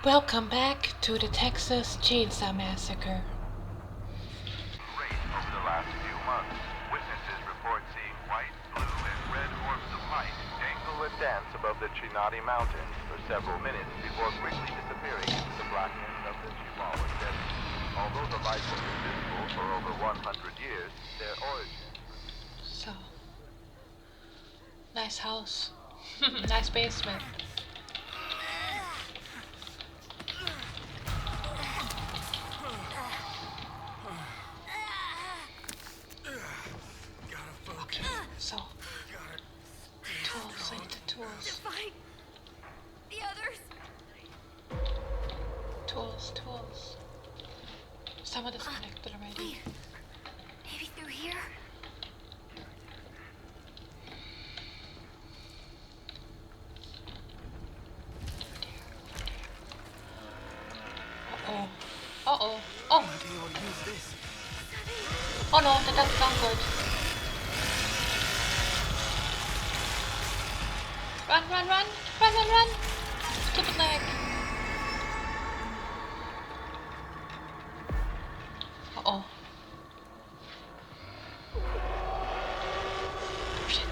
Welcome back to the Texas Chainsaw Massacre. Rate over the last few months. Witnesses report seeing white, blue, and red orbs of light dangle and dance above the Chinati Mountains for several minutes before quickly disappearing into the blackness of the Chihuahua Desert. Although the lights have been visible for over 100 years, their origin. So, nice house. Nice basement. Okay, so tools, I need the tools. Find the others. Tools. Some of this connected already. Maybe through here. Uh-oh. Oh no, that doesn't sound good. Run! Stupid leg. Uh-oh. Shit,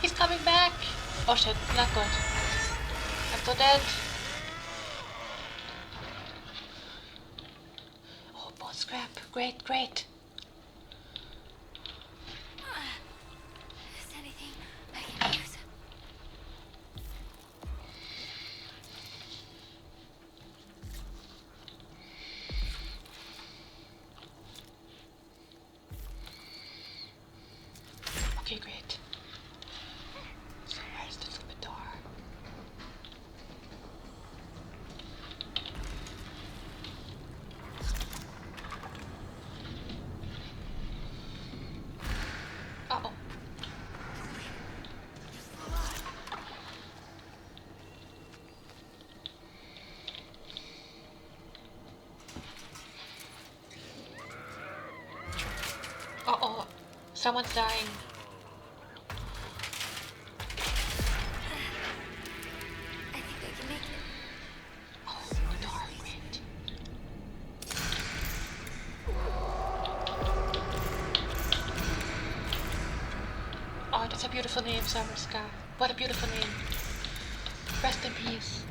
he's coming back. Oh shit, not good. I'm so dead. Oh, bone scrap. Great. Is anything I can use? Okay, great. So where's the stupid door? Uh-oh. Uh-oh. Someone's dying. I think I can make it. Oh, the door, great. Oh, that's a beautiful name, Summer Sky. What a beautiful name. Rest in peace.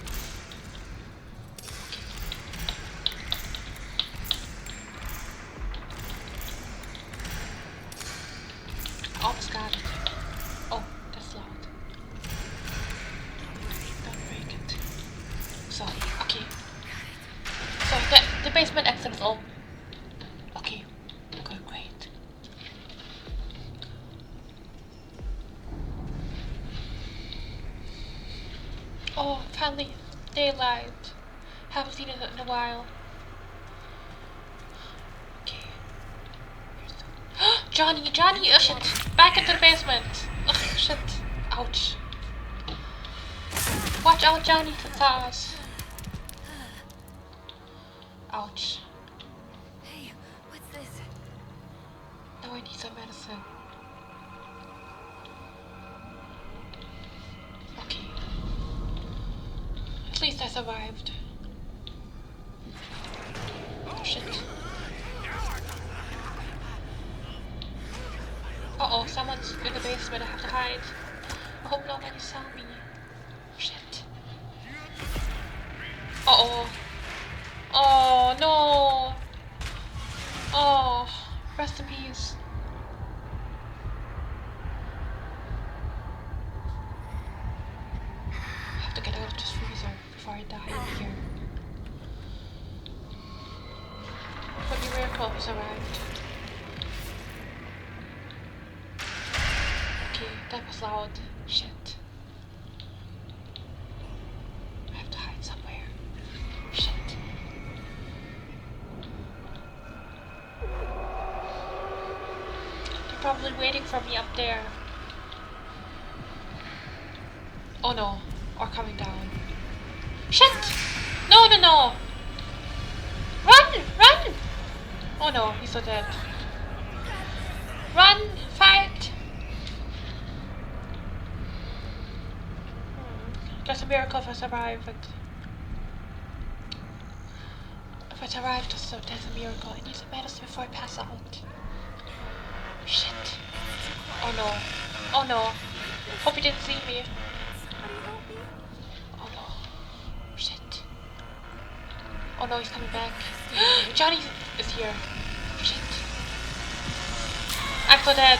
Almost got it. Oh, that's loud. Don't break it. So, okay. So, the basement exit is all. Okay. Good, great. Oh, finally, daylight. Haven't seen it in a while. Okay. Johnny! Oh shit! Back into the basement! Ugh, shit. Ouch. Watch out, Johnny! Taz. Ouch. Hey, what's this? Now I need some medicine. Okay. At least I survived. Oh shit. Uh-oh, someone's in the basement. I have to hide. I hope nobody saw me. Shit. Uh-oh. Oh, no. Oh, rest in peace. I have to get out of this freezer before I die in here. Would be miracle if I survived. Okay, that was loud. Shit. I have to hide somewhere. Shit. They're probably waiting for me up there. Oh no. Or coming down. Shit! No! Run! Oh no, he's so dead. Run! Fight! Just a miracle if I survived. But arrived, so that's a miracle. I need some medicine before I pass out. Shit. Oh no. Oh no. Hope he didn't see me. Oh no. Shit. Oh no, he's coming back. Johnny is here. Shit. I'm so dead.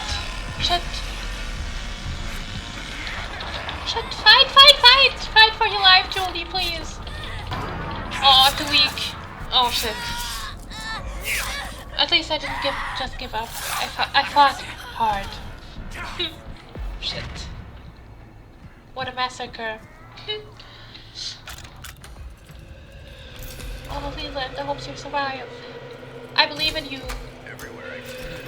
Shit. Shit. Fight, fight, fight! Fight for your life, Julie, please. Oh, I'm too weak. Oh shit. At least I didn't just give up. I fought hard. Shit. What a massacre. Oh, Leland, I hope you survive. I believe in you. Everywhere I turn,